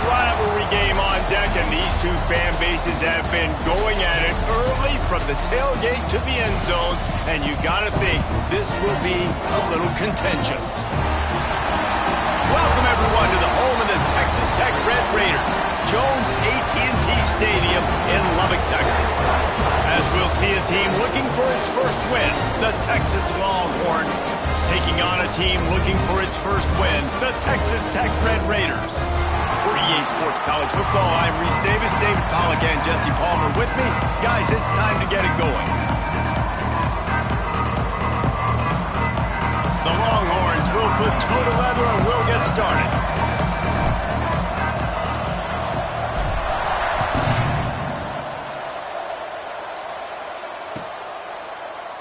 rivalry game on deck, and these two fan bases have been going at it early from the tailgate to the end zones, and you gotta think this will be a little contentious. Welcome everyone to the home of the Texas Tech Red Raiders, Jones Tttt Stadium in Lubbock, Texas. As we'll see a team looking for its first win, the Texas Longhorns, taking on a team looking for its first win, the Texas Tech Red Raiders. For EA Sports College Football, I'm Reese Davis, David Pollack, and Jesse Palmer with me. Guys, it's time to get it going. The Longhorns will put toe to leather and we'll get started.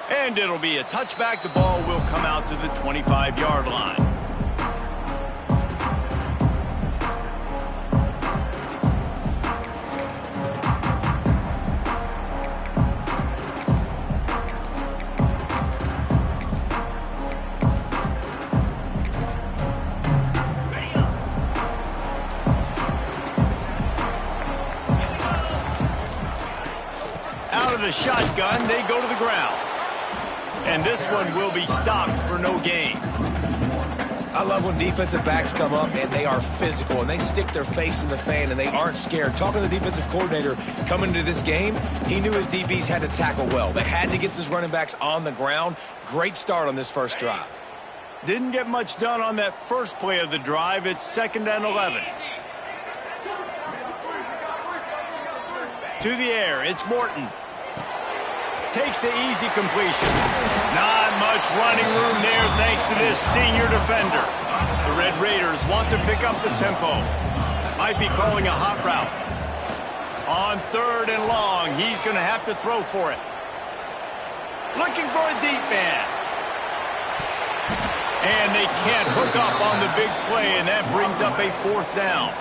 And it'll be a touchback. The ball will come out to the 25-yard line. Out of the shotgun, they go to the ground. And this one will be stopped for no gain. I love when defensive backs come up and they are physical and they stick their face in the fan and they aren't scared. Talking to the defensive coordinator coming into this game, he knew his DBs had to tackle well. They had to get these running backs on the ground. Great start on this first drive. Didn't get much done on that first play of the drive. It's 2nd and 11. To the air, it's Morton. Takes the easy completion. Not much running room there thanks to this senior defender. The Red Raiders want to pick up the tempo. Might be calling a hot route. On 3rd and long, he's going to have to throw for it. Looking for a deep man. And they can't hook up on the big play, and that brings up a 4th down.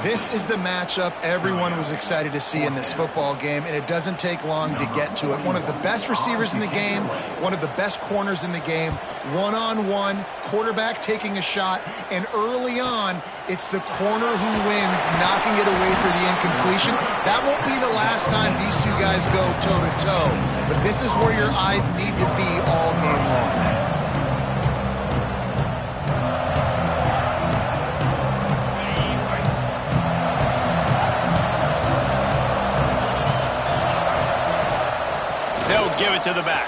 This is the matchup everyone was excited to see in this football game, and it doesn't take long to get to it. One of the best receivers in the game, one of the best corners in the game, one-on-one, quarterback taking a shot, and early on, it's the corner who wins, knocking it away for the incompletion. That won't be the last time these two guys go toe-to-toe, but this is where your eyes need to be all game long. Give it to the back.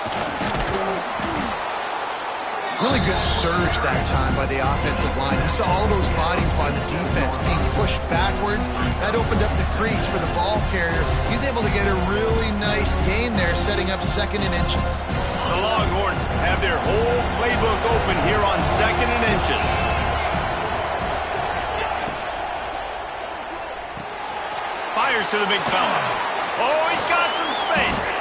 Really good surge that time by the offensive line. You saw all those bodies by the defense being pushed backwards. That opened up the crease for the ball carrier. He's able to get a really nice gain there, setting up 2nd and inches. The Longhorns have their whole playbook open here on 2nd and inches. Fires to the big fella. Oh, he's got some space.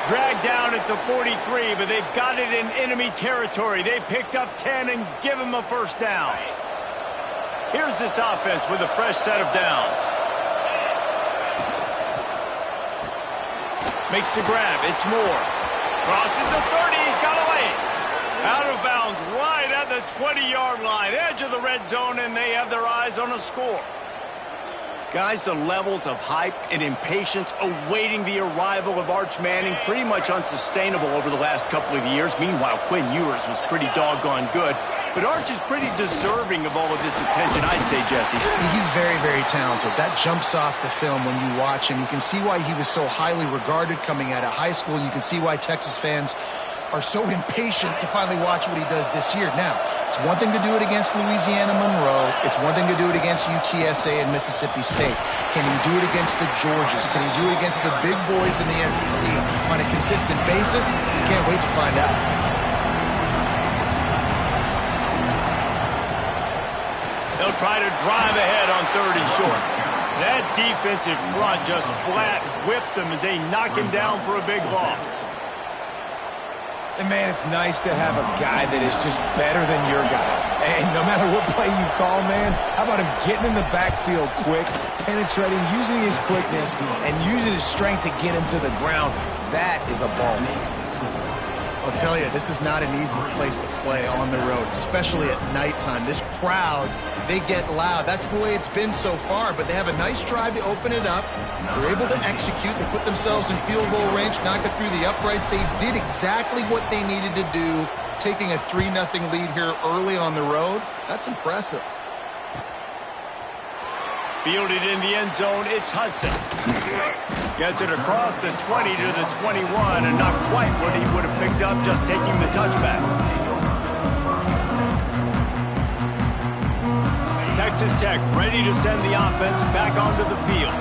Dragged down at the 43, but they've got it in enemy territory. They picked up 10 and give him a 1st down. Here's this offense with a fresh set of downs. Makes the grab. It's Moore. Crosses the 30. He's got away. Out of bounds right at the 20-yard line. Edge of the red zone, and they have their eyes on a score. Guys, the levels of hype and impatience awaiting the arrival of Arch Manning pretty much unsustainable over the last couple of years. Meanwhile, Quinn Ewers was pretty doggone good. But Arch is pretty deserving of all of this attention, I'd say, Jesse. He's very, very talented. That jumps off the film when you watch him. You can see why he was so highly regarded coming out of high school. You can see why Texas fans are so impatient to finally watch what he does this year. Now, it's one thing to do it against Louisiana Monroe. It's one thing to do it against UTSA and Mississippi State. Can he do it against the Georgias? Can he do it against the big boys in the SEC on a consistent basis? Can't wait to find out. They'll try to drive ahead on 3rd and short. That defensive front just flat whipped them as they knock him down for a big loss. And, man, it's nice to have a guy that is just better than your guys. And no matter what play you call, man, how about him getting in the backfield quick, penetrating, using his quickness, and using his strength to get him to the ground? That is a ball. I'll tell you, this is not an easy place to play on the road, especially at nighttime. This crowd, they get loud. That's the way it's been so far, but they have a nice drive to open it up. They're able to execute. They put themselves in field goal range, knock it through the uprights. They did exactly what they needed to do, taking a 3-0 lead here early on the road. That's impressive. Fielded in the end zone, it's Hudson. Gets it across the 20 to the 21, and not quite what he would have picked up just taking the touchback. Texas Tech ready to send the offense back onto the field.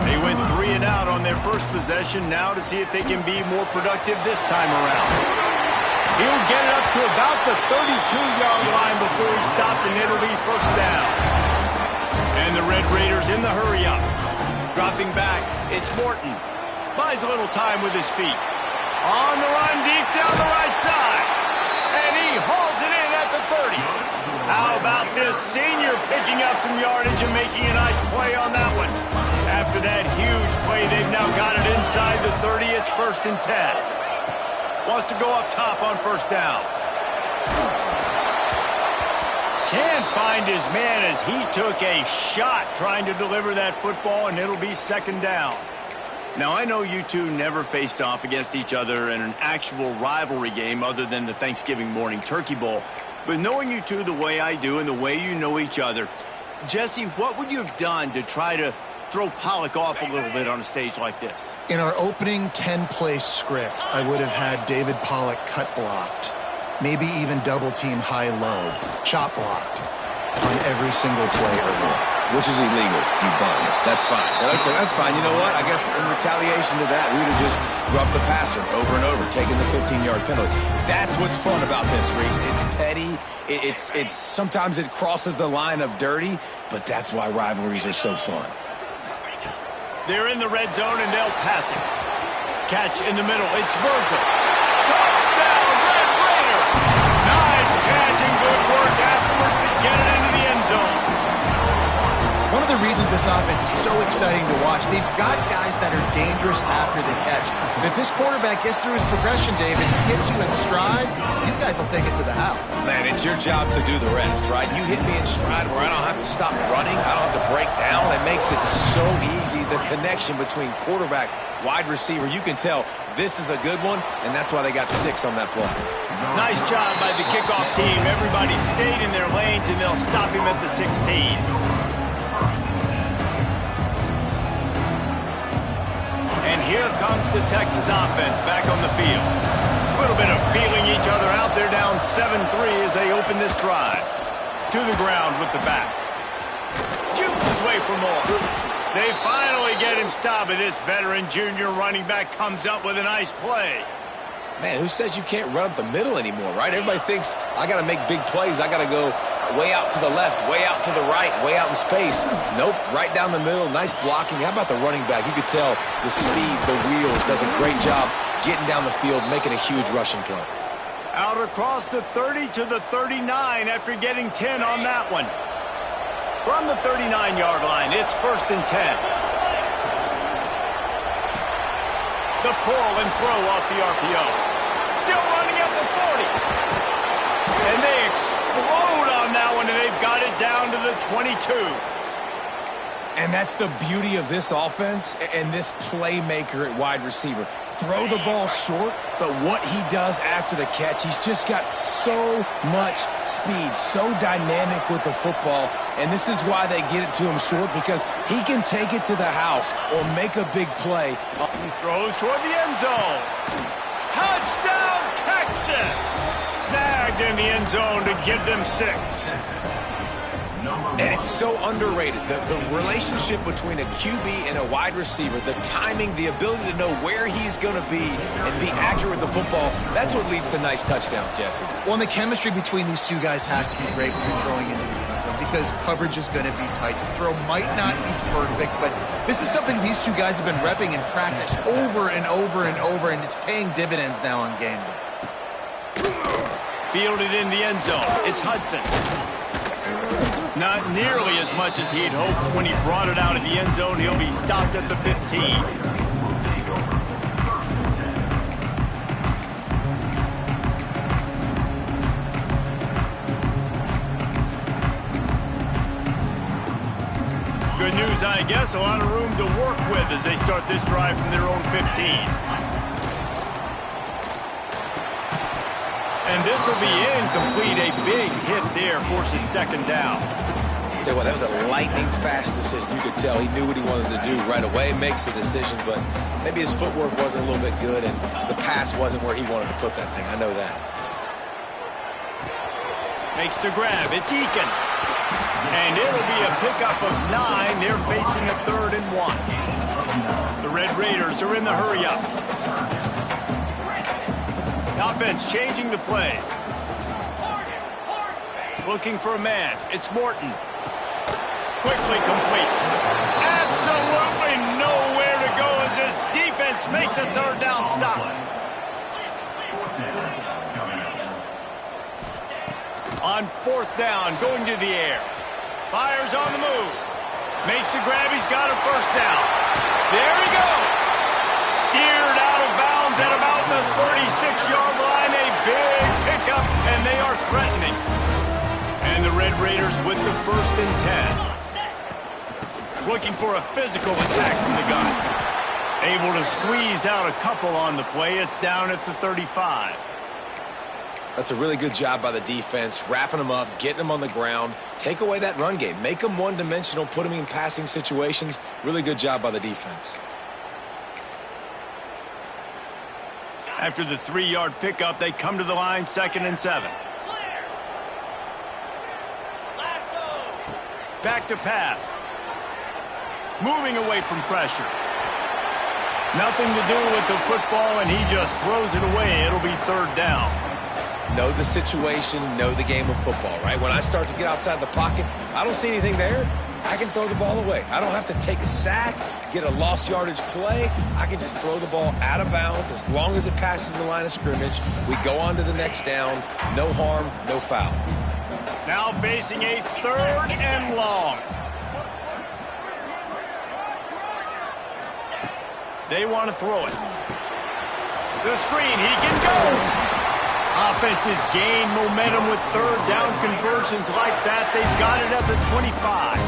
They went 3 and out on their first possession, now to see if they can be more productive this time around. He'll get it up to about the 32-yard line before he's stopped, and it'll be first down. And the Red Raiders in the hurry-up. Dropping back, it's Morton. Buys a little time with his feet. On the run, deep down the right side. And he hauls it in at the 30. How about this senior picking up some yardage and making a nice play on that one? After that huge play, they've now got it inside the 30. It's 1st and 10. Wants to go up top on first down. Can't find his man as he took a shot trying to deliver that football, and it'll be 2nd down. Now, I know you two never faced off against each other in an actual rivalry game other than the Thanksgiving morning turkey bowl, but knowing you two the way I do and the way you know each other, Jesse, what would you have done to try to throw Pollock off a little bit on a stage like this? In our opening 10-play script, I would have had David Pollock cut blocked. Maybe even double-team high-low, chop blocked on every single play early. Which is illegal, you bum. That's fine. That's fine. You know what? I guess in retaliation to that, we would have just roughed the passer over and over, taking the 15-yard penalty. That's what's fun about this, Reese. It's petty. It's sometimes it crosses the line of dirty, but that's why rivalries are so fun. They're in the red zone, and they'll pass it. Catch in the middle. It's Virgil. Touchdown, Red Raider! Nice catch and good work afterwards to get it into the end zone. One of the reasons this offense is so exciting to watch, they've got guys that are dangerous after the catch. And if this quarterback gets through his progression, David, gets you in stride, these guys will take it to the house. Man, it's your job to do the rest, right? You hit me in stride where I don't have to stop running. I don't have to break down. It makes it so easy. The connection between quarterback, wide receiver, you can tell this is a good one, and that's why they got 6 on that play. Nice job by the kickoff team. Everybody stayed in their lanes, and they'll stop him at the 16. And here comes the Texas offense back on the field. A little bit of feeling each other out. They're down 7-3 as they open this drive. To the ground with the back. Jukes his way for more. They finally get him stopped, and this veteran junior running back comes up with a nice play. Man, who says you can't run up the middle anymore, right? Everybody thinks I got to make big plays. I got to go way out to the left, way out to the right, way out in space. Nope, right down the middle, nice blocking. How about the running back? You could tell the speed, the wheels, does a great job getting down the field, making a huge rushing play. Out across the 30 to the 39 after getting 10 on that one. From the 39-yard line, it's 1st and 10. The pull and throw off the RPO. Still running at the 40. And they explode on that one, and they've got it down to the 22. And that's the beauty of this offense and this playmaker at wide receiver. Throw the ball short, but what he does after the catch, he's just got so much speed, so dynamic with the football, and this is why they get it to him short, because he can take it to the house or make a big play. He throws toward the end zone. Touchdown, Texas! Snagged in the end zone to give them 6. And it's so underrated. The relationship between a QB and a wide receiver, the timing, the ability to know where he's going to be and be accurate with the football, that's what leads to nice touchdowns, Jesse. Well, and the chemistry between these two guys has to be great when you're throwing into the end zone because coverage is going to be tight. The throw might not be perfect, but this is something these two guys have been repping in practice over and over and over, and it's paying dividends now on game day. Fielded in the end zone. It's Hudson. Not nearly as much as he'd hoped when he brought it out of the end zone. He'll be stopped at the 15. Good news, I guess. A lot of room to work with as they start this drive from their own 15. And this will be incomplete. A big hit there forces second down. Tell you what, that was a lightning-fast decision. You could tell he knew what he wanted to do right away, makes the decision, but maybe his footwork wasn't a little bit good, and the pass wasn't where he wanted to put that thing. I know that. Makes the grab. It's Eakin. And it'll be a pickup of 9. They're facing a 3rd and 1. The Red Raiders are in the hurry-up. Offense changing the play. Looking for a man. It's Morton. Quickly complete. Absolutely nowhere to go as this defense makes a 3rd down stop. On 4th down, going to the air. Fires on the move. Makes the grab. He's got a 1st down. There he goes. Steered out of bounds at about the 36-yard line. A big pickup, and they are threatening. And the Red Raiders with the 1st and 10. Looking for a physical attack from the gun. Able to squeeze out a couple on the play. It's down at the 35. That's a really good job by the defense, wrapping them up, getting them on the ground, take away that run game, make them one-dimensional, put them in passing situations. Really good job by the defense. After the 3-yard pickup, they come to the line, 2nd and 7. Back to pass. Moving away from pressure. Nothing to do with the football, and he just throws it away. It'll be 3rd down. Know the situation, know the game of football, right? When I start to get outside the pocket, I don't see anything there, I can throw the ball away. I don't have to take a sack, get a lost yardage play. I can just throw the ball out of bounds as long as it passes the line of scrimmage. We go on to the next down. No harm, no foul. Now facing a 3rd and long. They want to throw it. The screen, he can go. Offenses gain momentum with 3rd down conversions like that. They've got it at the 25.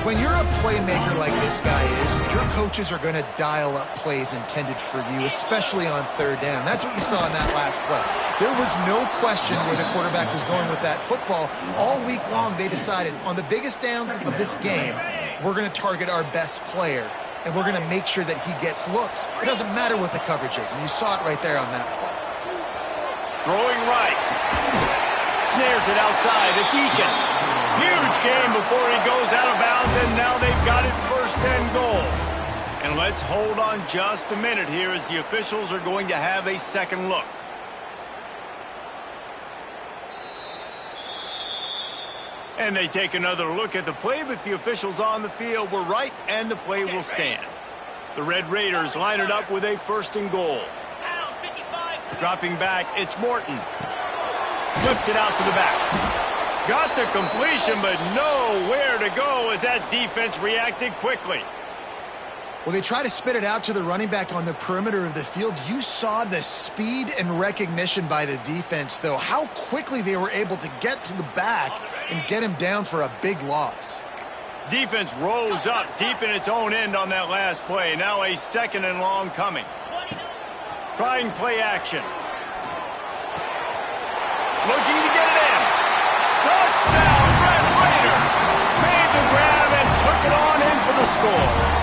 When you're a playmaker like this guy is, your coaches are going to dial up plays intended for you, especially on 3rd down. That's what you saw in that last play. There was no question where the quarterback was going with that football. All week long, they decided on the biggest downs of this game, we're going to target our best player, and we're going to make sure that he gets looks. It doesn't matter what the coverage is, and you saw it right there on that play. Throwing right. Snares it outside. It's Eakin. Huge game before he goes out of bounds, and now they've got it 1st and goal. And let's hold on just a minute here as the officials are going to have a second look. And they take another look at the play, but the officials on the field were right, and the play will stand. The Red Raiders line it up with a 1st and goal. Dropping back, it's Morton. Flips it out to the back. Got the completion, but nowhere to go as that defense reacted quickly. Well, they try to spit it out to the running back on the perimeter of the field. You saw the speed and recognition by the defense, though. How quickly they were able to get to the back and get him down for a big loss. Defense rose up deep in its own end on that last play. Now a 2nd and long coming. Trying play action. Looking to get it in. Touchdown, Red Raider. Made the grab and took it on in for the score.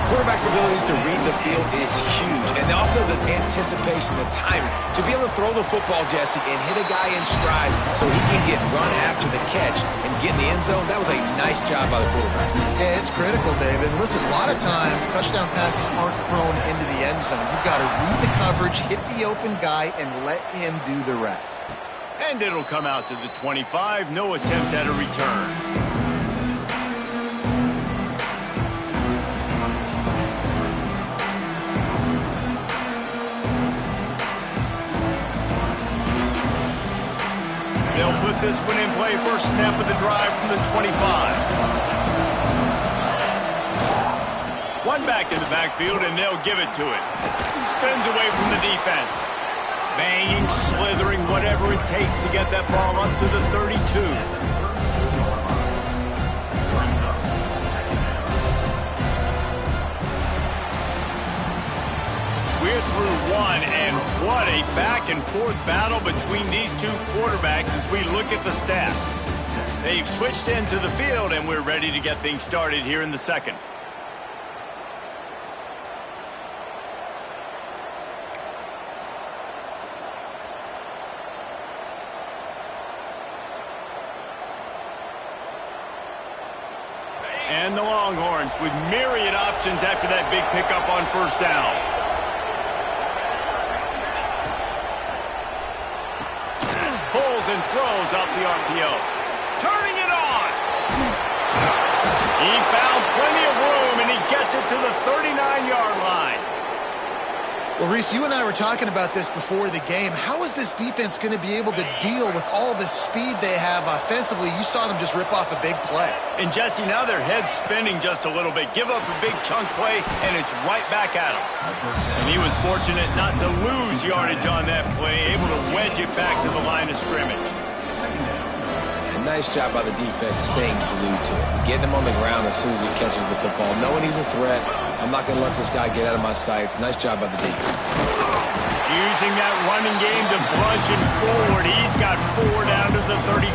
Quarterback's abilities to read the field is huge, and also the anticipation, the timing. To be able to throw the football, Jesse, and hit a guy in stride so he can get run after the catch and get in the end zone, that was a nice job by the quarterback. Yeah, it's critical, David. Listen, a lot of times, touchdown passes aren't thrown into the end zone. You've got to read the coverage, hit the open guy, and let him do the rest. And it'll come out to the 25. No attempt at a return. They'll put this one in play. First snap of the drive from the 25. One back in the backfield, and they'll give it to it. Spins away from the defense. Banging, slithering, whatever it takes to get that ball up to the 32. What a back-and-forth battle between these two quarterbacks as we look at the stats. They've switched into the field, and we're ready to get things started here in the second. And the Longhorns with myriad options after that big pickup on first down. Pulls and throws out the RPO. Turning it on. He found plenty of room, and he gets it to the 39-yard line. Well, Reese, you and I were talking about this before the game. How is this defense going to be able to deal with all the speed they have offensively? You saw them just rip off a big play. And, Jesse, now their head's spinning just a little bit. Give up a big chunk play, and it's right back at him. And he was fortunate not to lose yardage on that play, able to wedge it back to the line of scrimmage. And nice job by the defense staying glued to him. Getting him on the ground as soon as he catches the football. Knowing he's a threat. I'm not going to let this guy get out of my sights. Nice job by the D. Using that running game to bludgeon forward. He's got 4 down to the 35.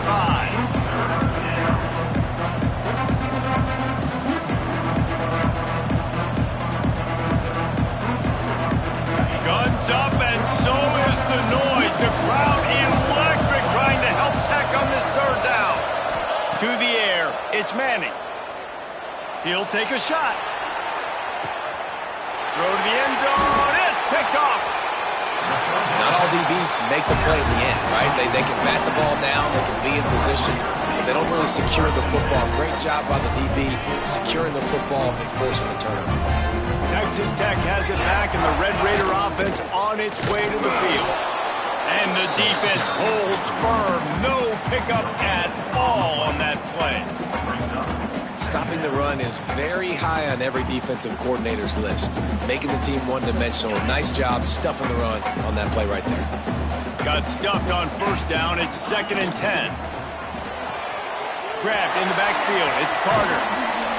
Guns up, and so is the noise. The crowd electric, trying to help Tech on this third down. To the air, it's Manning. He'll take a shot. Throw to the end zone. It's picked off. Not all DBs make the play in the end, right? They can bat the ball down. They can be in position. But they don't really secure the football. Great job by the DB securing the football and forcing the turnover. Texas Tech has it back, and the Red Raider offense on its way to the field. And the defense holds firm. No pickup at all on that play. Stopping the run is very high on every defensive coordinator's list. Making the team one-dimensional. Nice job stuffing the run on that play right there. Got stuffed on first down. It's 2nd and 10. Grabbed in the backfield. It's Carter.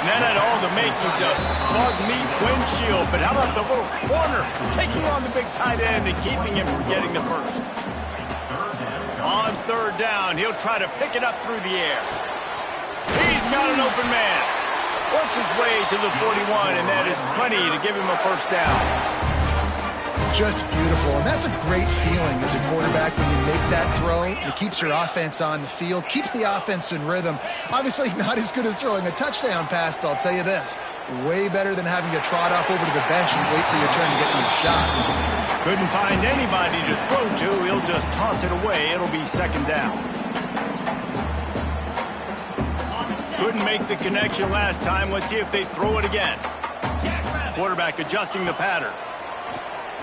And that had all the makings of bug meat windshield. But how about the little corner taking on the big tight end and keeping him from getting the first? On third down, he'll try to pick it up through the air. He's got an open man. Works his way to the 41, and that is plenty to give him a first down. Just beautiful, and that's a great feeling as a quarterback when you make that throw. It keeps your offense on the field, keeps the offense in rhythm. Obviously not as good as throwing a touchdown pass, but I'll tell you this, way better than having to trot off over to the bench and wait for your turn to get another shot. Couldn't find anybody to throw to. He'll just toss it away. It'll be 2nd down. Couldn't make the connection last time. Let's see if they throw it again. Quarterback adjusting the pattern.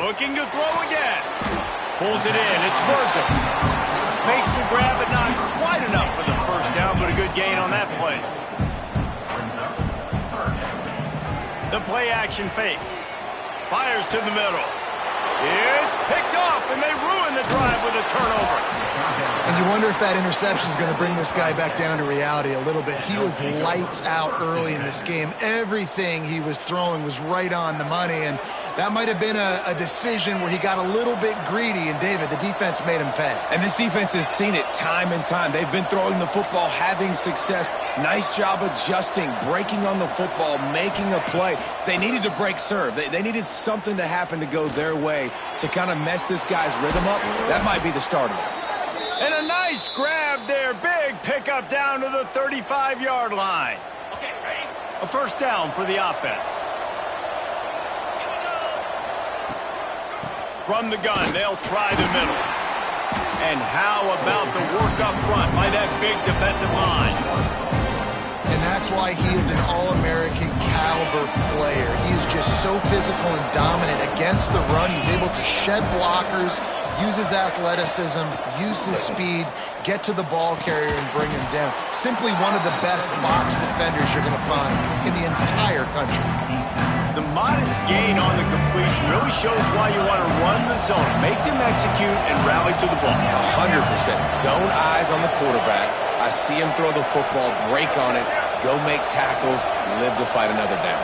Looking to throw again. Pulls it in. It's Virgil. Makes the grab, but not quite enough for the first down, but a good gain on that play. The play action fake. Fires to the middle. It's picked off, and they ruin the drive with a turnover. And you wonder if that interception is going to bring this guy back down to reality a little bit. He was lights out early in this game. Everything he was throwing was right on the money, and that might have been a decision where he got a little bit greedy, and David, the defense made him pay. And this defense has seen it time and time. They've been throwing the football, having success. Nice job adjusting, breaking on the football, making a play. They needed to break serve. They needed something to happen to go their way to kind of mess this guy's rhythm up. That might be the start of it. And a nice grab there. Big pickup down to the 35-yard line. Okay, ready? A first down for the offense. From the gun, they'll try the middle. And how about the work up front by that big defensive line? And that's why he is an All-American caliber player. He is just so physical and dominant against the run. He's able to shed blockers, use his athleticism, use his speed, get to the ball carrier and bring him down. Simply one of the best box defenders you're going to find in the entire country. The modest gain on the completion really shows why you want to run the zone, make them execute, and rally to the ball. 100%. Zone eyes on the quarterback. I see him throw the football, break on it, go make tackles, live to fight another down.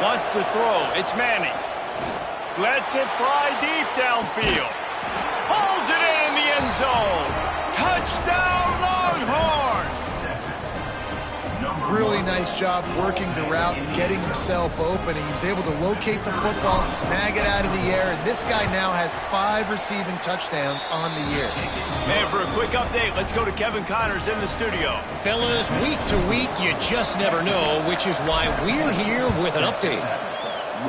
Wants to throw. It's Manning. Lets it fly deep downfield. Pulls it in the end zone. Touchdown, Longhorns! Really nice job working the route and getting himself open. He was able to locate the football, snag it out of the air, and this guy now has 5 receiving touchdowns on the year. And for a quick update, let's go to Kevin Connors in the studio. Fellas, week to week, you just never know, which is why we're here with an update.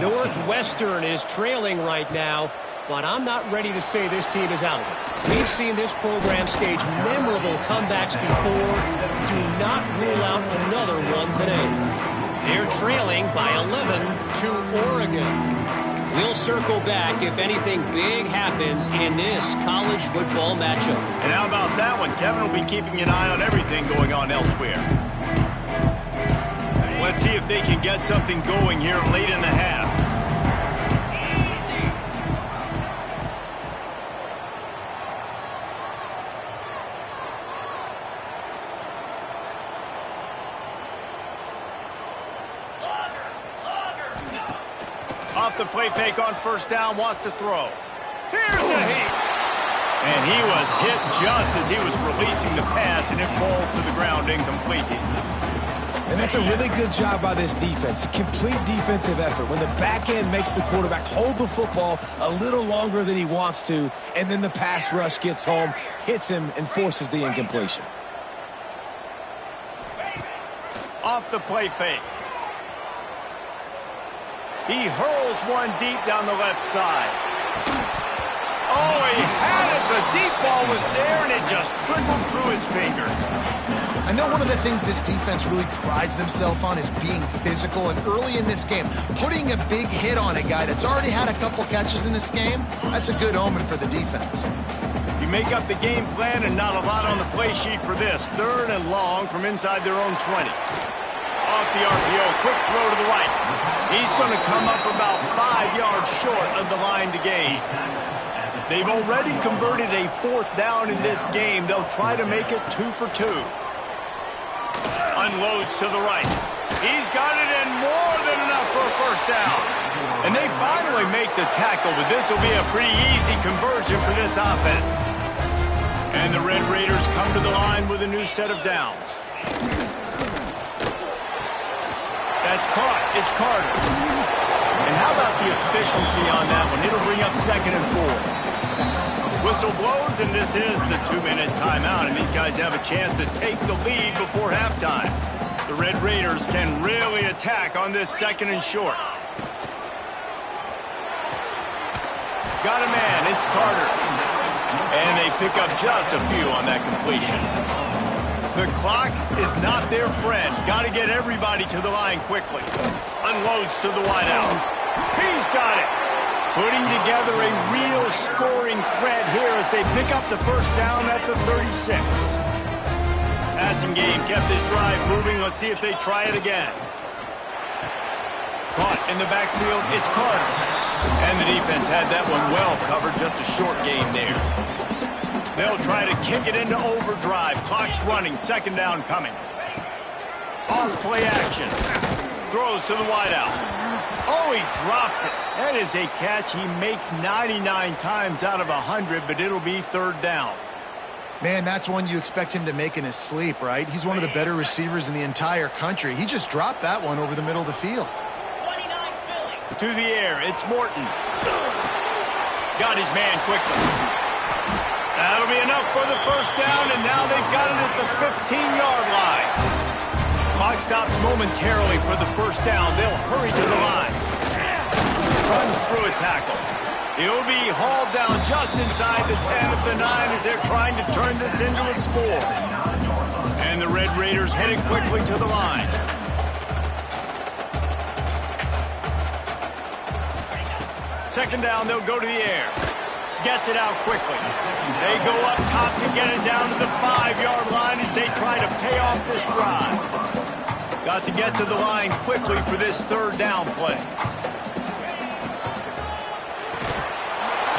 Northwestern is trailing right now, but I'm not ready to say this team is out of it. We've seen this program stage memorable comebacks before. Do not rule out another one today. They're trailing by 11 to Oregon. We'll circle back if anything big happens in this college football matchup. And how about that one? Kevin will be keeping an eye on everything going on elsewhere. Let's see if they can get something going here late in the half. Off the play fake on first down, wants to throw. Here's a hit. And he was hit just as he was releasing the pass, and it falls to the ground incomplete. And that's a really good job by this defense. A complete defensive effort. When the back end makes the quarterback hold the football a little longer than he wants to, and then the pass rush gets home, hits him, and forces the incompletion. Off the play fake. He hurls one deep down the left side. Oh, he had it. The deep ball was there, and it just trickled through his fingers. I know one of the things this defense really prides themselves on is being physical, and early in this game, putting a big hit on a guy that's already had a couple catches in this game, that's a good omen for the defense. You make up the game plan and not a lot on the play sheet for this. 3rd and long from inside their own 20. Off the RPO, quick throw to the right. He's going to come up about 5 yards short of the line to gain. They've already converted a 4th down in this game. They'll try to make it 2 for 2. Unloads to the right. He's got it in more than enough for a first down. And they finally make the tackle, but this will be a pretty easy conversion for this offense. And the Red Raiders come to the line with a new set of downs. That's caught. It's Carter. And how about the efficiency on that one? It'll bring up 2nd and 4. Whistle blows, and this is the 2-minute timeout, and these guys have a chance to take the lead before halftime. The Red Raiders can really attack on this 2nd and short. Got a man. It's Carter. And they pick up just a few on that completion. The clock is not their friend. Got to get everybody to the line quickly. Unloads to the wideout. He's got it. Putting together a real scoring threat here as they pick up the first down at the 36. Passing game kept this drive moving. Let's see if they try it again. Caught in the backfield. It's Carter. And the defense had that one well covered. Just a short gain there. They'll try to kick it into overdrive. Clock's running. 2nd down coming. Off play action. Throws to the wideout. Oh, he drops it. That is a catch he makes 99 times out of 100, but it'll be 3rd down. Man, that's one you expect him to make in his sleep, right? He's one of the better receivers in the entire country. He just dropped that one over the middle of the field. To the air, it's Morton. Got his man quickly. That'll be enough for the first down, and now they've got it at the 15-yard line. Clock stops momentarily for the first down. They'll hurry to the line. Runs through a tackle. He'll be hauled down just inside the 10 of the 9 as they're trying to turn this into a score. And the Red Raiders headed quickly to the line. Second down, they'll go to the air. Gets it out quickly. They go up top to get it down to the 5-yard line as they try to pay off this drive. Got to get to the line quickly for this 3rd down play.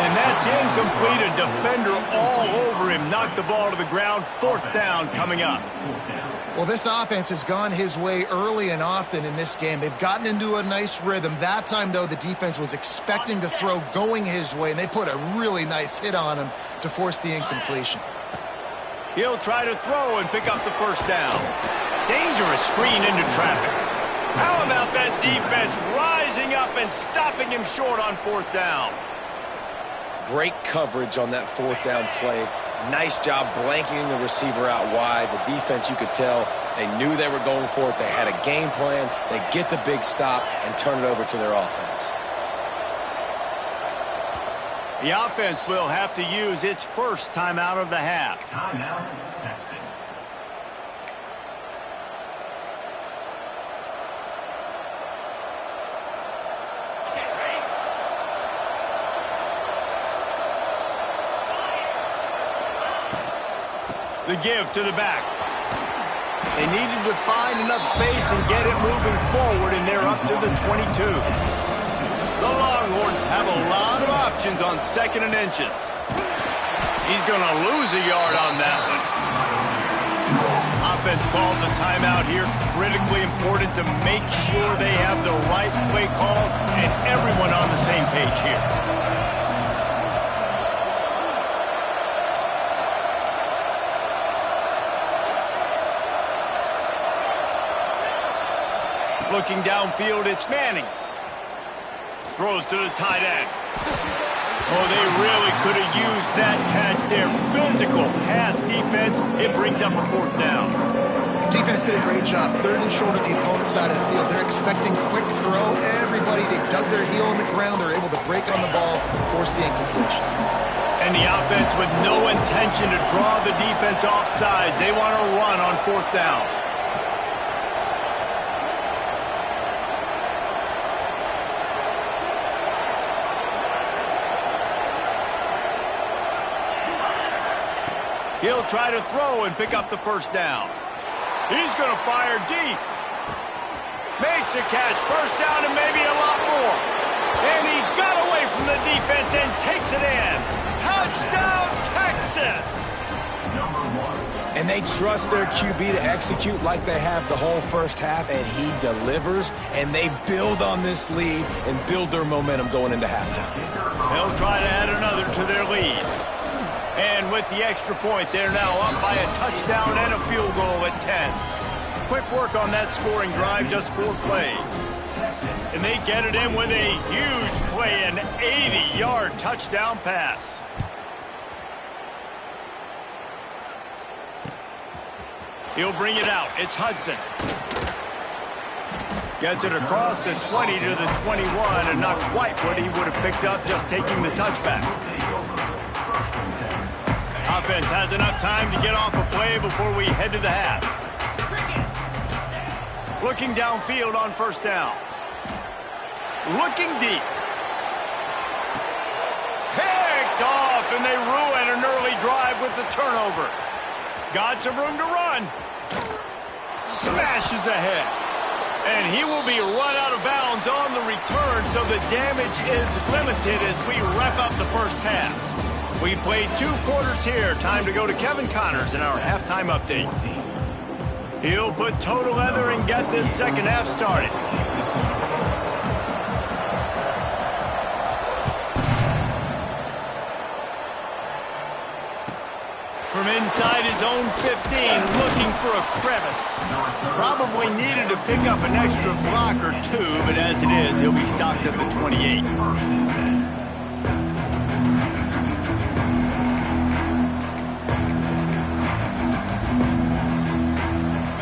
And that's incomplete. A defender all over him. Knocked the ball to the ground. 4th down coming up. Well, this offense has gone his way early and often in this game. They've gotten into a nice rhythm. That time, though, the defense was expecting to throw going his way, and they put a really nice hit on him to force the incompletion. He'll try to throw and pick up the 1st down. Dangerous screen into traffic. How about that defense rising up and stopping him short on 4th down? Great coverage on that 4th down play. Nice job blanketing the receiver out wide. The defense, you could tell, they knew they were going for it. They had a game plan. They get the big stop and turn it over to their offense. The offense will have to use its 1st timeout of the half. Timeout, Texas. The give to the back. They needed to find enough space and get it moving forward, and they're up to the 22. The Longhorns have a lot of options on 2nd and inches. He's going to lose a yard on that one. Offense calls a timeout here. Critically important to make sure they have the right play call and everyone on the same page here. Looking downfield, it's Manning. Throws to the tight end. Oh, they really could have used that catch there. Physical pass defense. It brings up a 4th down. Defense did a great job. 3rd and short on the opponent's side of the field. They're expecting quick throw. Everybody, they dug their heel in the ground. They're able to break on the ball, force the incompletion. And the offense with no intention to draw the defense off sides. They want to run on 4th down. He'll try to throw and pick up the 1st down. He's going to fire deep. Makes a catch. 1st down and maybe a lot more. And he got away from the defense and takes it in. Touchdown, Texas! And they trust their QB to execute like they have the whole 1st half, and he delivers, and they build on this lead and build their momentum going into halftime. They'll try to add another to their lead. And with the extra point, they're now up by a touchdown and a field goal at 10. Quick work on that scoring drive, just 4 plays. And they get it in with a huge play, an 80-yard touchdown pass. He'll bring it out. It's Hudson. Gets it across the 20 to the 21, and not quite what he would have picked up just taking the touchback. Offense has enough time to get off a play before we head to the half. Looking downfield on 1st down. Looking deep. Picked off, and they ruin an early drive with the turnover. Got some room to run. Smashes ahead. And he will be run out of bounds on the return, so the damage is limited as we wrap up the 1st half. We played 2 quarters here. Time to go to Kevin Connors in our halftime update. He'll put toe to leather and get this 2nd half started. From inside his own 15, looking for a crevice. Probably needed to pick up an extra block or 2, but as it is, he'll be stopped at the 28.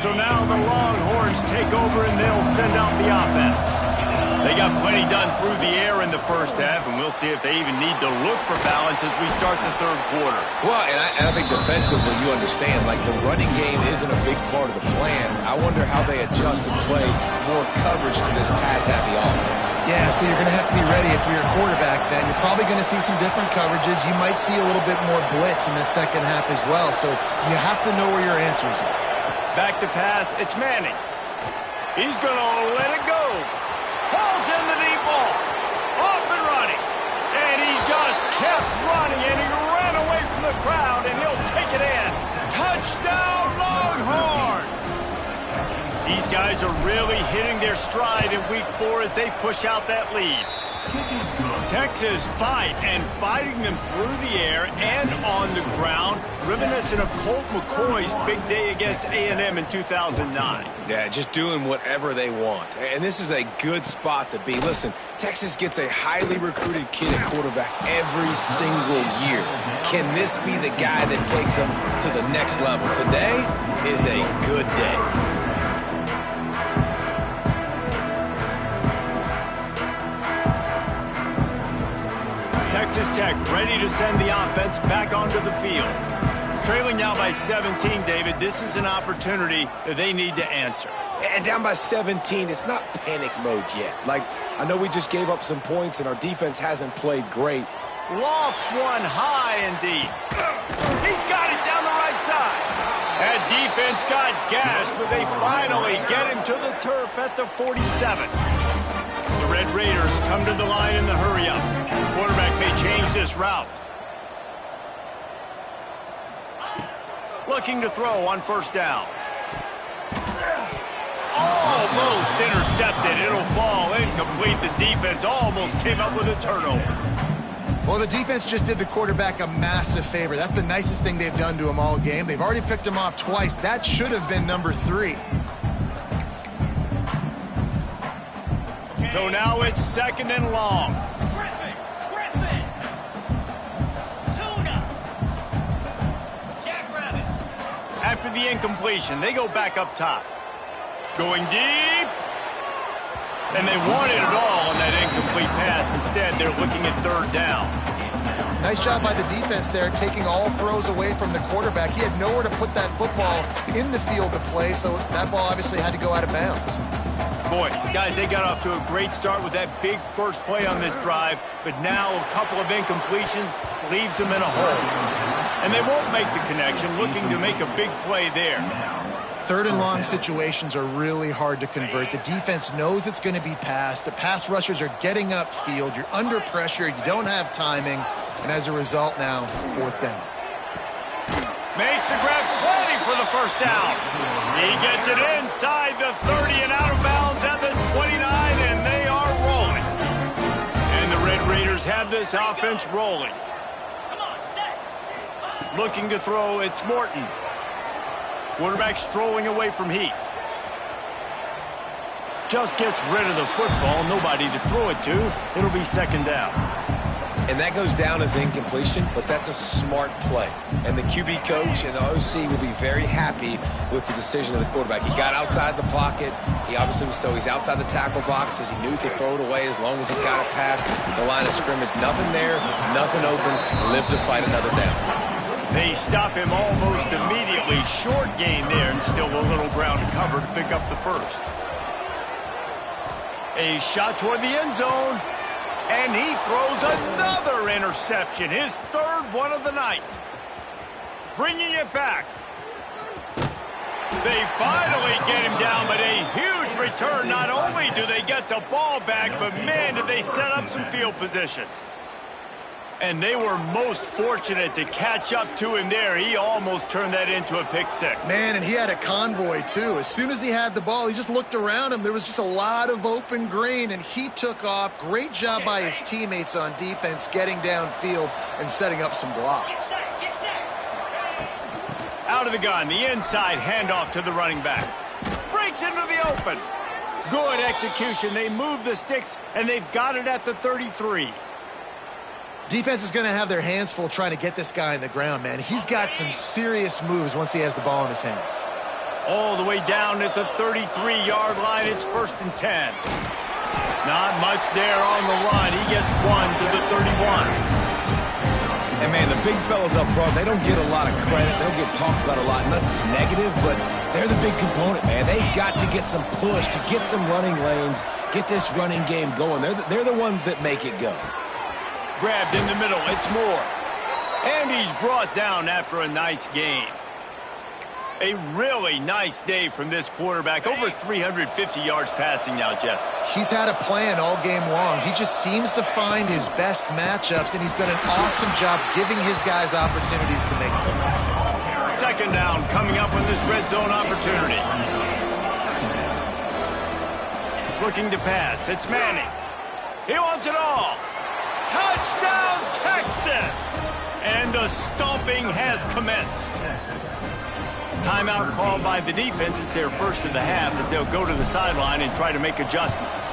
So now the Longhorns take over and they'll send out the offense. They got plenty done through the air in the 1st half, and we'll see if they even need to look for balance as we start the 3rd quarter. Well, and I think defensively, you understand, like the running game isn't a big part of the plan. I wonder how they adjust and play more coverage to this pass-happy offense. Yeah, so you're going to have to be ready if you're a quarterback then. You're probably going to see some different coverages. You might see a little bit more blitz in the 2nd half as well, so you have to know where your answers are. Back to pass, it's Manning. He's going to let it go. Pulls in the deep ball. Off and running. And he just kept running, and he ran away from the crowd, and he'll take it in. Touchdown, Longhorns! These guys are really hitting their stride in Week 4 as they push out that lead. Texas fighting them through the air and on the ground, reminiscent of Colt McCoy's big day against A&M in 2009. Yeah, just doing whatever they want. And this is a good spot to be. Listen, Texas gets a highly recruited kid at quarterback every single year. Can this be the guy that takes them to the next level? Today is a good day. Texas Tech ready to send the offense back onto the field. Trailing now by 17, David, this is an opportunity that they need to answer. And down by 17, it's not panic mode yet. Like, I know we just gave up some points and our defense hasn't played great. Lofts one high and deep. He's got it down the right side. That defense got gassed, but they finally get him to the turf at the 47. The Red Raiders come to the line in the hurry-up. Quarterback may change this route. Looking to throw on first down. Almost intercepted. It'll fall incomplete. The defense almost came up with a turnover. Well, the defense just did the quarterback a massive favor. That's the nicest thing they've done to him all game. They've already picked him off twice. That should have been number 3. So now it's second and long. After the incompletion, they go back up top. Going deep. And they wanted it all on that incomplete pass. Instead, they're looking at third down. Nice job by the defense there, taking all throws away from the quarterback. He had nowhere to put that football in the field to play, so that ball obviously had to go out of bounds. Boy, guys, they got off to a great start with that big first play on this drive, but now a couple of incompletions leaves them in a hole. And they won't make the connection, looking to make a big play there. Third and long situations are really hard to convert. The defense knows it's going to be passed. The pass rushers are getting upfield. You're under pressure. You don't have timing. And as a result now, fourth down. Makes the grab, plenty for the first down. He gets it inside the 30 and out of bounds at the 29, and they are rolling. And the Red Raiders have this offense rolling. Looking to throw, it's Morton. Quarterback strolling away from Heath. Just gets rid of the football, nobody to throw it to. It'll be second down. And that goes down as incompletion, but that's a smart play. And the QB coach and the OC will be very happy with the decision of the quarterback. He got outside the pocket. He obviously was he's outside the tackle boxes. He knew he could throw it away as long as he got it past the line of scrimmage. Nothing there, nothing open. Live to fight another down. They stop him almost immediately. Short gain there, and still a little ground to cover to pick up the first. A shot toward the end zone, and he throws another interception, his third one of the night. Bringing it back. They finally get him down, but a huge return. Not only do they get the ball back, but man, did they set up some field position. And they were most fortunate to catch up to him there. He almost turned that into a pick six. Man, and he had a convoy, too. As soon as he had the ball, he just looked around him. There was just a lot of open green, and he took off. Great job by his teammates on defense getting downfield and setting up some blocks. Out of the gun, the inside handoff to the running back. Breaks into the open. Good execution. They move the sticks, and they've got it at the 33. Defense is going to have their hands full trying to get this guy on the ground, man. He's got some serious moves once he has the ball in his hands. All the way down at the 33-yard line. It's 1st and 10. Not much there on the run. He gets one to the 31. And, man, the big fellas up front, they don't get a lot of credit. They don't get talked about a lot unless it's negative, but they're the big component, man. They've got to get some push, to get some running lanes, get this running game going. They're the ones that make it go. Grabbed in the middle, it's Moore. And he's brought down after a nice gain. A really nice day from this quarterback. Over 350 yards passing now, Jeff. He's had a plan all game long. He just seems to find his best matchups, and he's done an awesome job giving his guys opportunities to make plays. Second down coming up on this red zone opportunity. Looking to pass. It's Manning. He wants it all. Touchdown, Texas! And the stomping has commenced. Timeout called by the defense. It's their first of the half as they'll go to the sideline and try to make adjustments.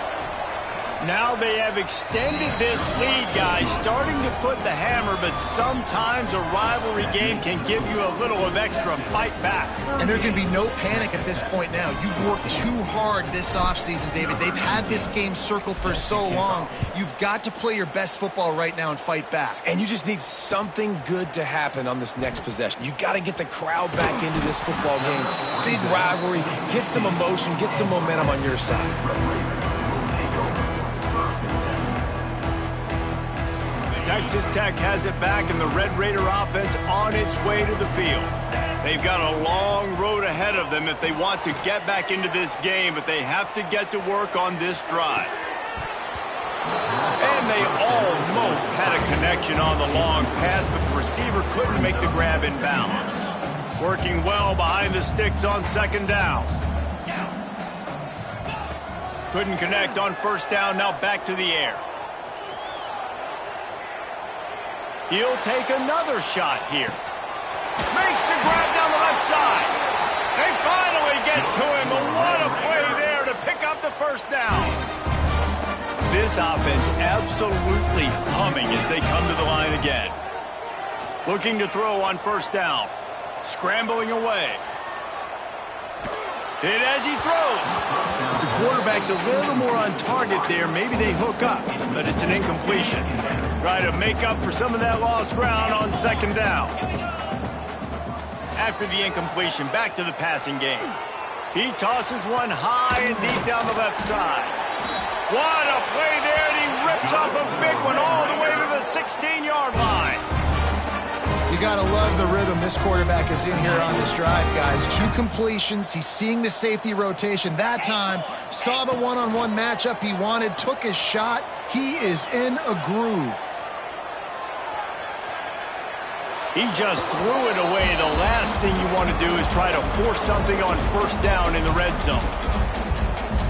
Now they have extended this lead, guys, starting to put the hammer, but sometimes a rivalry game can give you a little of extra fight back. And there can be no panic at this point now. You worked too hard this offseason, David. They've had this game circled for so long. You've got to play your best football right now and fight back. And you just need something good to happen on this next possession. You got to get the crowd back into this football game. Big rivalry. Get some emotion. Get some momentum on your side. Texas Tech has it back, and the Red Raider offense on its way to the field. They've got a long road ahead of them if they want to get back into this game, but they have to get to work on this drive. And they almost had a connection on the long pass, but the receiver couldn't make the grab in bounds. Working well behind the sticks on second down. Couldn't connect on first down, now back to the air. He'll take another shot here. Makes the grab down the left side. They finally get to him, but what a play there to pick up the first down. This offense absolutely humming as they come to the line again. Looking to throw on first down. Scrambling away. Hit as he throws. The quarterback's a little more on target there. Maybe they hook up, but it's an incompletion. Try to make up for some of that lost ground on second down. After the incompletion, back to the passing game. He tosses one high and deep down the left side. What a play there, and he rips off a big one all the way to the 16-yard line. You got to love the rhythm this quarterback is in here on this drive, guys. 2 completions. He's seeing the safety rotation that time. Saw the one-on-one matchup he wanted. Took his shot. He is in a groove. He just threw it away. The last thing you want to do is try to force something on first down in the red zone.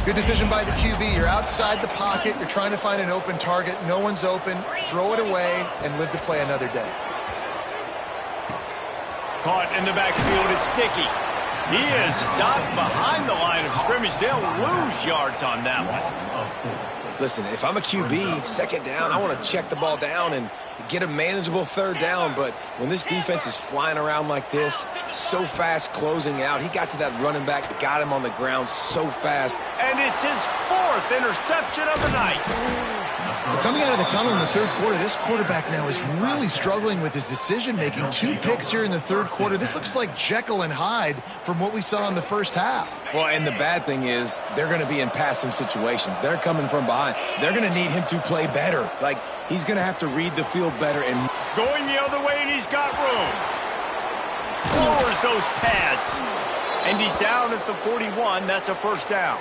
Good decision by the QB. You're outside the pocket. You're trying to find an open target. No one's open. Throw it away and live to play another day. Caught in the backfield, it's Sticky. He is stopped behind the line of scrimmage. They'll lose yards on that one. Listen, if I'm a QB, second down, I want to check the ball down and get a manageable third down. But when this defense is flying around like this, so fast closing out, he got to that running back, got him on the ground so fast. And it's his 4th interception of the night. Well, coming out of the tunnel in the third quarter, this quarterback now is really struggling with his decision-making. 2 picks here in the third quarter. This looks like Jekyll and Hyde from what we saw in the first half. Well, and the bad thing is they're going to be in passing situations. They're coming from behind. They're going to need him to play better. Like, he's going to have to read the field better. And going the other way, and he's got room. Lowers those pads. And he's down at the 41. That's a first down.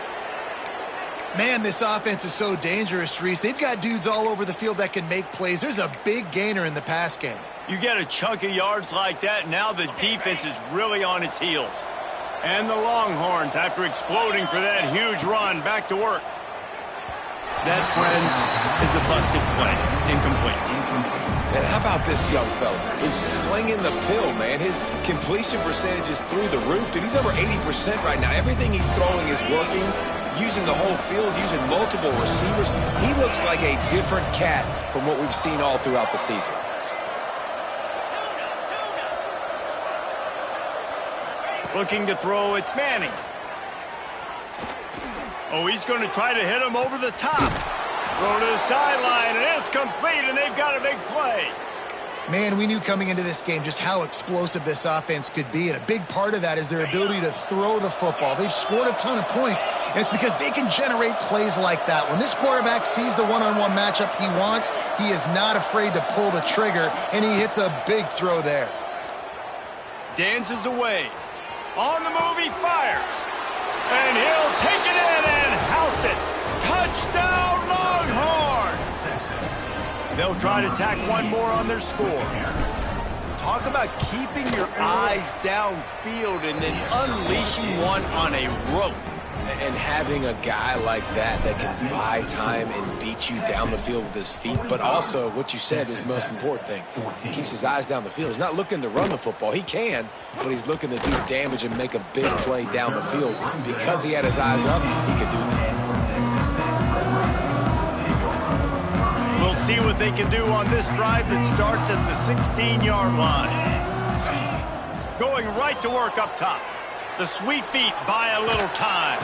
Man, this offense is so dangerous, Reese. They've got dudes all over the field that can make plays. There's a big gainer in the pass game. You get a chunk of yards like that, now the defense is really on its heels. And the Longhorns, after exploding for that huge run, back to work. That, friends, is a busted play. Incomplete. And how about this young fella who's slinging the pill, man? His completion percentage is through the roof. Dude, he's over 80% right now. Everything he's throwing is working. Using the whole field, using multiple receivers. He looks like a different cat from what we've seen all throughout the season. Looking to throw, it's Manning. Oh, he's going to try to hit him over the top. Throw to the sideline, and it's complete, and they've got a big play. Man, we knew coming into this game just how explosive this offense could be, and a big part of that is their ability to throw the football. They've scored a ton of points, and it's because they can generate plays like that. When this quarterback sees the one-on-one matchup he wants, he is not afraid to pull the trigger, and he hits a big throw there. Dances away. On the move, he fires. And he'll take it in and house it. Touchdown, Longhorns! They'll try to tack one more on their score. Talk about keeping your eyes downfield and then unleashing one on a rope. And having a guy like that can buy time and beat you down the field with his feet, but also what you said is the most important thing. He keeps his eyes down the field. He's not looking to run the football. He can, but he's looking to do damage and make a big play down the field. Because he had his eyes up, he could do that. We'll see what they can do on this drive that starts at the 16-yard line. Going right to work up top. The sweet feet buy a little time.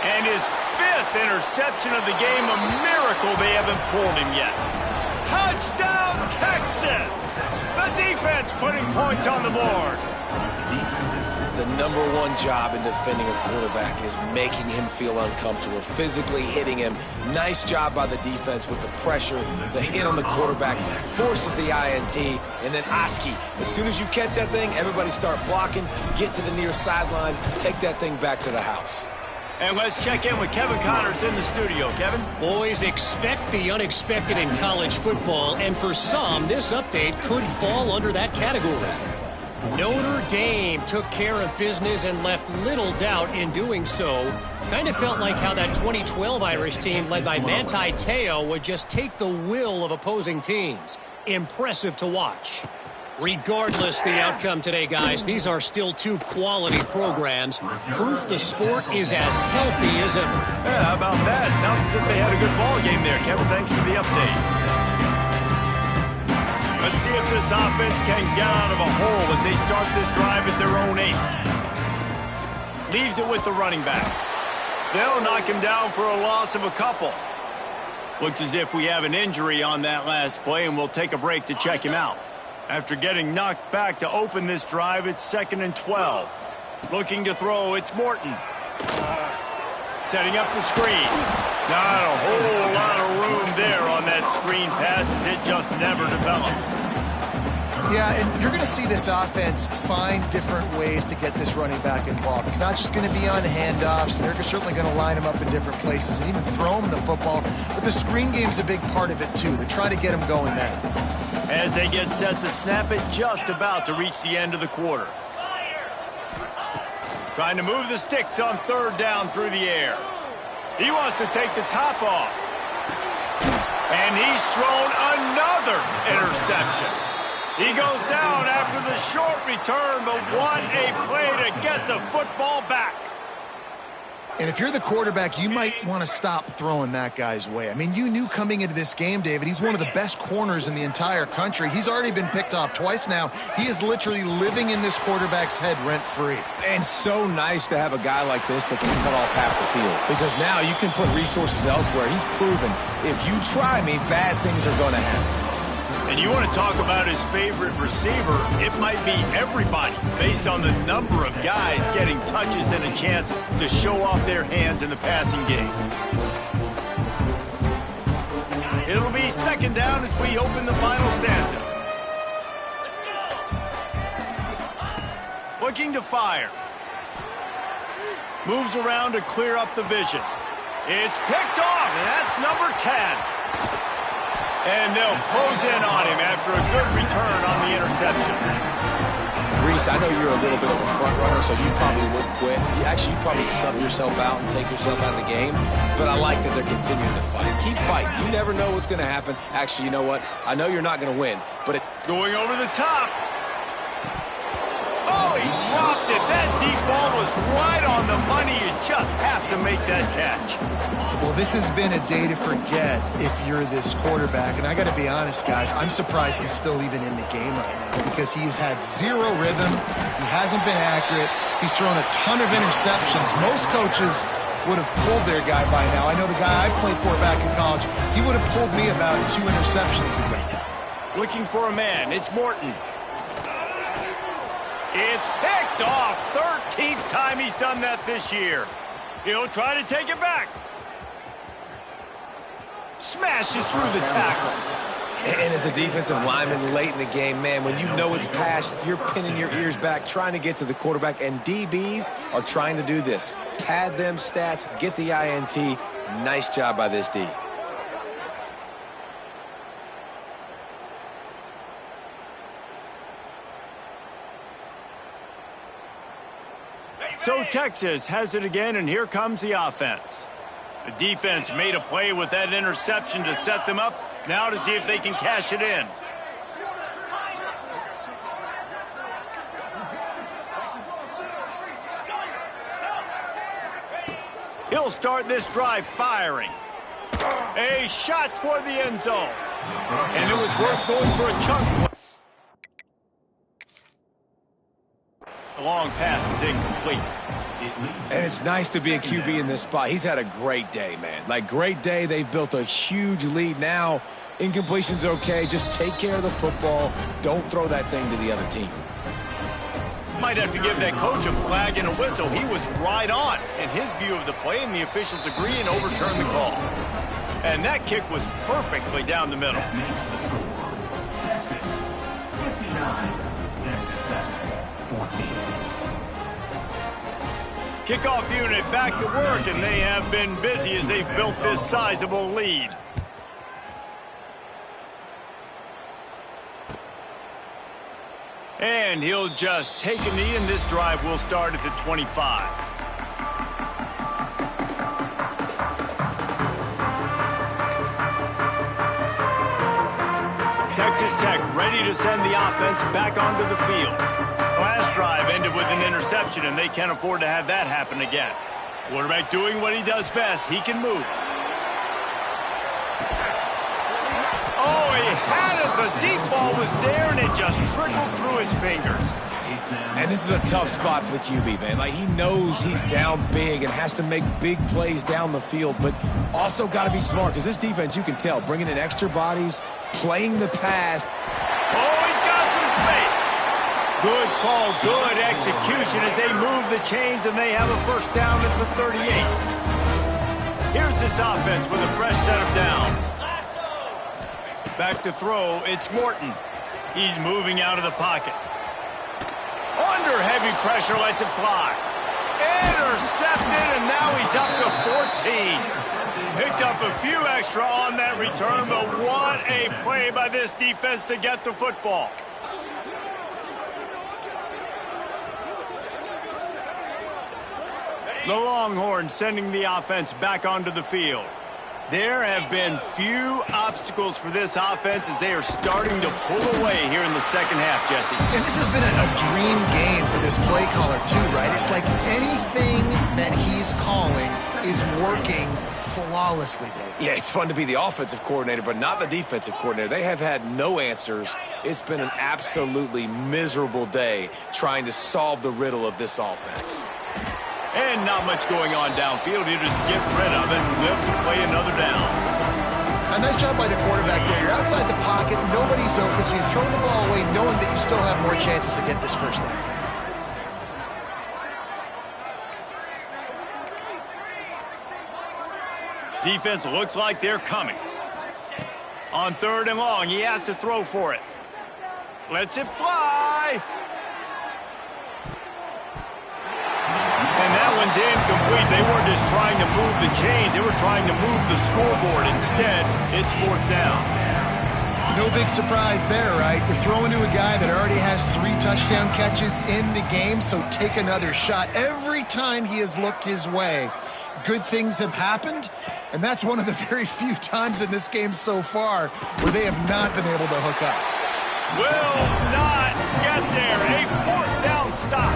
And his 5th interception of the game, a miracle they haven't pulled him yet. Touchdown, Texas! The defense putting points on the board. The #1 job in defending a quarterback is making him feel uncomfortable, physically hitting him. Nice job by the defense with the pressure, the hit on the quarterback, forces the INT, and then Oski. As soon as you catch that thing, everybody start blocking, get to the near sideline, take that thing back to the house. And let's check in with Kevin Connors in the studio. Kevin? Boys, expect the unexpected in college football, and for some, this update could fall under that category. Notre Dame took care of business and left little doubt in doing so. Kind of felt like how that 2012 Irish team led by Manti Te'o would just take the will of opposing teams. Impressive to watch. Regardless the outcome today, guys, these are still two quality programs. Proof the sport is as healthy as ever. Yeah, how about that? Sounds as if they had a good ball game there. Kevin, thanks for the update. Let's see if this offense can get out of a hole as they start this drive at their own 8. Leaves it with the running back. They'll knock him down for a loss of a couple. Looks as if we have an injury on that last play, and we'll take a break to check him out. After getting knocked back to open this drive, it's 2nd and 12. Looking to throw, it's Morton. Setting up the screen. Not a whole lot of room there on that screen pass as it just never developed. Yeah, and you're going to see this offense find different ways to get this running back involved. It's not just going to be on handoffs. They're certainly going to line him up in different places and even throw him the football. But the screen game's a big part of it, too. They're trying to get him going there. As they get set to snap it, just about to reach the end of the quarter. Trying to move the sticks on 3rd down through the air. He wants to take the top off. And he's thrown another interception. He goes down after the short return, but what a play to get the football back. And if you're the quarterback, you might want to stop throwing that guy's way. I mean, you knew coming into this game, David, he's one of the best corners in the entire country. He's already been picked off twice now. He is literally living in this quarterback's head rent-free. And so nice to have a guy like this that can cut off half the field. Because now you can put resources elsewhere. He's proven, if you try me, bad things are going to happen. And you want to talk about his favorite receiver, it might be everybody based on the number of guys getting touches and a chance to show off their hands in the passing game. It'll be 2nd down as we open the final stanza. Looking to fire. Moves around to clear up the vision. It's picked off, and that's number 10. And they'll close in on him after a good return on the interception. Reese, I know you're a little bit of a front runner, so you probably would quit. You'd probably sub yourself out and take yourself out of the game. But I like that they're continuing to fight. Keep fighting. You never know what's going to happen. Actually, you know what? I know you're not going to win, but going over the top. Oh, he dropped it. That deep ball was right on the money. You just have to make that catch. Well, this has been a day to forget if you're this quarterback. And I got to be honest, guys, I'm surprised he's still even in the game right now because he's had zero rhythm. He hasn't been accurate. He's thrown a ton of interceptions. Most coaches would have pulled their guy by now. I know the guy I played for back in college, he would have pulled me about 2 interceptions ago. Looking for a man. It's Morton. It's picked off. 13th time he's done that this year. He'll try to take it back. Smashes through the tackle. And as a defensive lineman late in the game, man, when you know it's past, you're pinning your ears back, trying to get to the quarterback, and DBs are trying to do this. Pad them stats, get the INT. Nice job by this D. So Texas has it again, and here comes the offense. The defense made a play with that interception to set them up. Now to see if they can cash it in. He'll start this drive firing. A shot toward the end zone. And it was worth going for a chunk play. The long pass is incomplete. And it's nice to be a QB in this spot. He's had a great day, man. Like, great day. They've built a huge lead now. Incompletion's okay. Just take care of the football. Don't throw that thing to the other team. Might have to give that coach a flag and a whistle. He was right on in his view of the play, and the officials agree and overturn the call. And that kick was perfectly down the middle. Texas 59, Texas 14. Kickoff unit back to work, and they have been busy as they've built this sizable lead. And he'll just take a knee, and this drive will start at the 25. Texas Tech ready to send the offense back onto the field. Last drive ended with an interception, and they can't afford to have that happen again. Quarterback doing what he does best. He can move. Oh, he had it. The deep ball was there, and it just trickled through his fingers. And this is a tough spot for the QB, man. Like, he knows he's down big and has to make big plays down the field, but also got to be smart, because this defense, you can tell, bringing in extra bodies, playing the pass. Oh, he's got some space. Good call, good execution as they move the chains, and they have a first down at the 38. Here's this offense with a fresh set of downs. Back to throw, it's Morton. He's moving out of the pocket. Under heavy pressure, lets it fly. Intercepted, and now he's up to 14. Picked up a few extra on that return, but what a play by this defense to get the football. The Longhorns sending the offense back onto the field. There have been few obstacles for this offense as they are starting to pull away here in the second half, Jesse. And this has been a dream game for this play caller, too, right? It's like anything that he's calling is working flawlessly. Yeah, it's fun to be the offensive coordinator, but not the defensive coordinator. They have had no answers. It's been an absolutely miserable day trying to solve the riddle of this offense. And not much going on downfield. You just get rid of it and live to play another down. A nice job by the quarterback there. You're outside the pocket, nobody's open, so you throw the ball away knowing that you still have more chances to get this first down. Defense looks like they're coming. On third and long, he has to throw for it. Lets it fly. And that one's incomplete. They weren't just trying to move the chains. They were trying to move the scoreboard. Instead, it's fourth down. No big surprise there, right? You're throwing to a guy that already has 3 touchdown catches in the game, so take another shot. Every time he has looked his way, good things have happened, and that's one of the very few times in this game so far where they have not been able to hook up. Will not get there. A fourth down stop.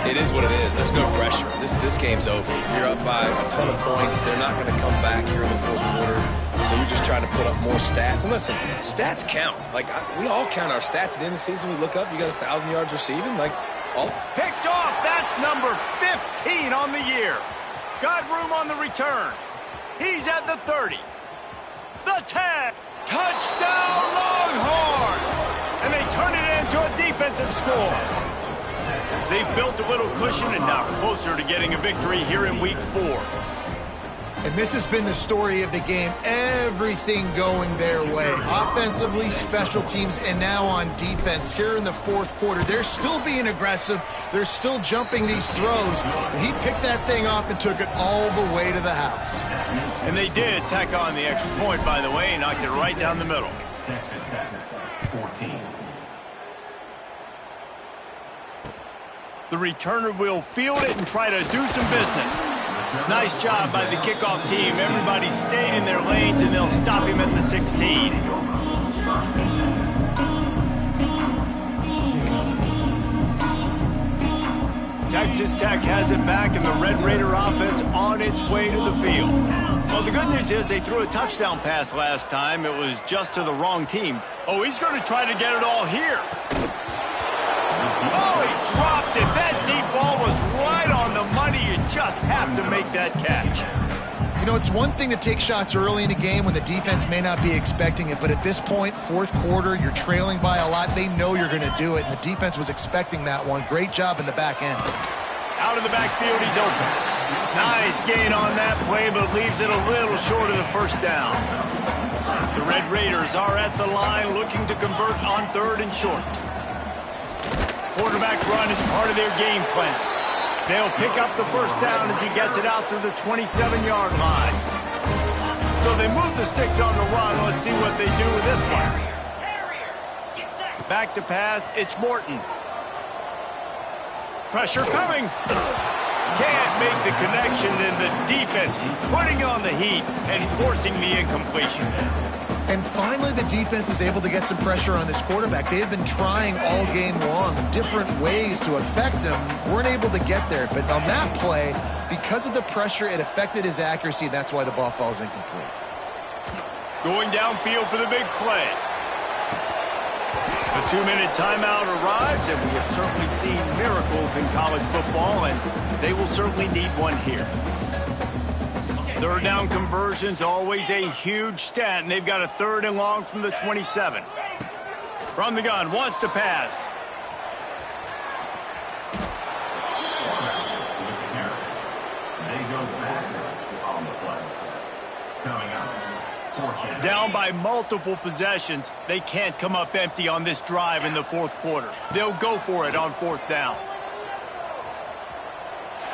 It is what it is. There's no pressure. This game's over. You're up by a ton of points. They're not going to come back here in the fourth quarter. So you're just trying to put up more stats. And listen, stats count. Like, we all count our stats. At the end of the season, we look up, you got 1,000 yards receiving. Like, all Picked off. That's number 15 on the year. Got room on the return. He's at the 30. The 10. Touchdown Longhorns! And they turn it into a defensive score. They've built a little cushion and now closer to getting a victory here in week 4. And this has been the story of the game. Everything going their way. Offensively, special teams, and now on defense. Here in the fourth quarter, they're still being aggressive. They're still jumping these throws. And he picked that thing off and took it all the way to the house. And they did tack on the extra point, by the way, and knocked it right down the middle. Texas Tech, 14. The returner will field it and try to do some business. Nice job by the kickoff team. Everybody stayed in their lanes, and they'll stop him at the 16. Texas Tech has it back, and the Red Raider offense on its way to the field. Well, the good news is they threw a touchdown pass last time. It was just to the wrong team. Oh, he's going to try to get it all here. Oh, he dropped it. That deep ball was right on the money. You just have to make that catch. You know, it's one thing to take shots early in a game when the defense may not be expecting it, but at this point, fourth quarter, you're trailing by a lot. They know you're going to do it, and the defense was expecting that one. Great job in the back end. Out of the backfield, he's open. Nice gain on that play, but leaves it a little short of the first down. The Red Raiders are at the line looking to convert on 3rd and short. Quarterback run is part of their game plan. They'll pick up the first down as he gets it out to the 27-yard line. So they move the sticks on the run. Let's see what they do with this one. Back to pass, it's Morton. Pressure coming. Can't make the connection, and the defense putting on the heat and forcing the incompletion. And finally, the defense is able to get some pressure on this quarterback. They have been trying all game long different ways to affect him. Weren't able to get there. But on that play, because of the pressure, it affected his accuracy. And that's why the ball falls incomplete. Going downfield for the big play. The 2-minute timeout arrives, and we have certainly seen miracles in college football, and they will certainly need one here. 3rd down conversion's always a huge stat, and they've got a 3rd and long from the 27. From the gun, wants to pass. They go backwards on the play. Coming up, Down by multiple possessions, they can't come up empty on this drive in the fourth quarter. They'll go for it on 4th down.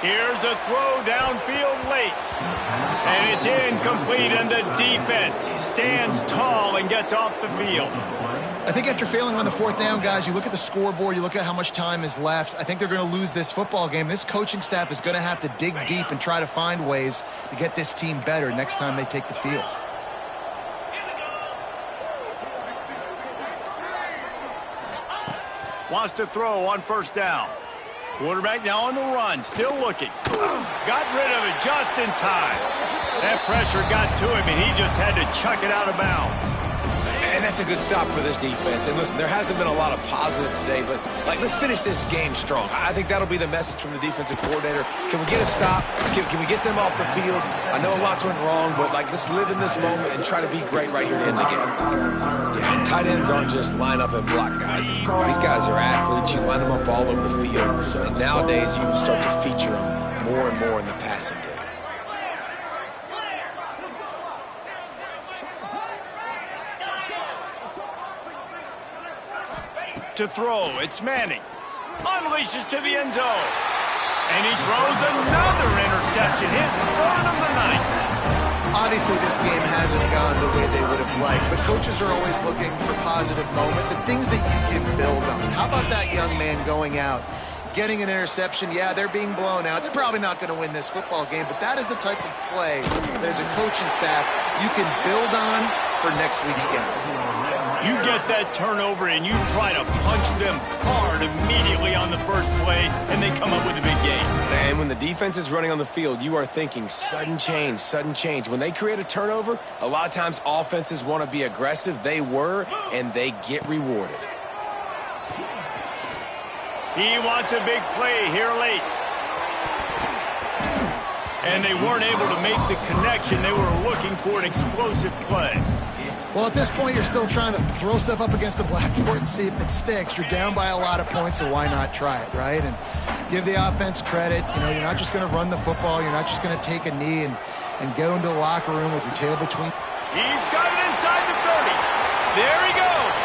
Here's a throw downfield late. And it's incomplete, and the defense stands tall and gets off the field. I think after failing on the 4th down, guys, you look at the scoreboard, you look at how much time is left. I think they're going to lose this football game. This coaching staff is going to have to dig deep and try to find ways to get this team better next time they take the field. Wants to throw on 1st down. Quarterback now on the run, still looking. Got rid of it just in time. That pressure got to him, and he just had to chuck it out of bounds. And that's a good stop for this defense. And listen, there hasn't been a lot of positive today, but let's finish this game strong. I think that'll be the message from the defensive coordinator. Can we get a stop? Can we get them off the field? I know lots went wrong, but let's live in this moment and try to be great right here to end the game. Yeah, and tight ends aren't just line up and block guys anymore. These guys are athletes. You line them up all over the field. And nowadays, you can start to feature them more and more in the passing game. To throw, it's Manning. Unleashes to the end zone. And he throws another interception, his 3rd of the night. Obviously, this game hasn't gone the way they would have liked, but coaches are always looking for positive moments and things that you can build on. How about that young man going out, getting an interception? Yeah, they're being blown out. They're probably not going to win this football game, but that is the type of play that as a coaching staff you can build on for next week's game. You get that turnover and you try to punch them hard immediately on the first play, and they come up with a big gain. And when the defense is running on the field, you are thinking sudden change, sudden change. When they create a turnover, a lot of times offenses want to be aggressive. They were, and they get rewarded. He wants a big play here late. And they weren't able to make the connection. They were looking for an explosive play. Well, at this point, you're still trying to throw stuff up against the blackboard and see if it sticks. You're down by a lot of points, so why not try it, right? And give the offense credit. You know, you're not just going to run the football. You're not just going to take a knee and go into the locker room with your tail between. He's got it inside the 30. There he goes.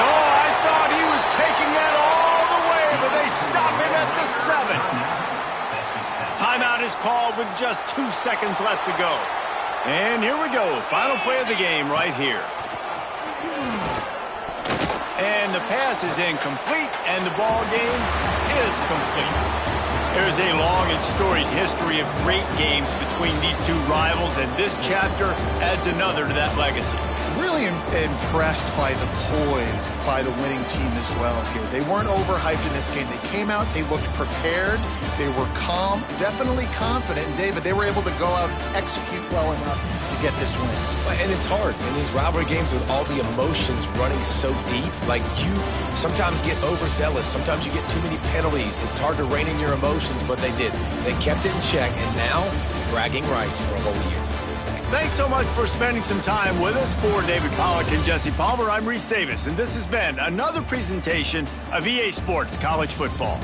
Oh, I thought he was taking that all the way, but they stop him at the 7. Timeout is called with just 2 seconds left to go. And here we go. Final play of the game right here. And the pass is incomplete, and the ball game is complete. There's a long and storied history of great games between these two rivals, and this chapter adds another to that legacy. Really impressed by the poise by the winning team as well here. They weren't overhyped in this game. They came out, they looked prepared, they were calm, definitely confident. And David, they were able to go out and execute well enough to get this win. And it's hard in these rivalry games with all the emotions running so deep. Like, you sometimes get overzealous. Sometimes you get too many penalties. It's hard to rein in your emotions, but they did. They kept it in check, and now bragging rights for a whole year. Thanks so much for spending some time with us. For David Pollack and Jesse Palmer, I'm Reese Davis, and this has been another presentation of EA Sports College Football.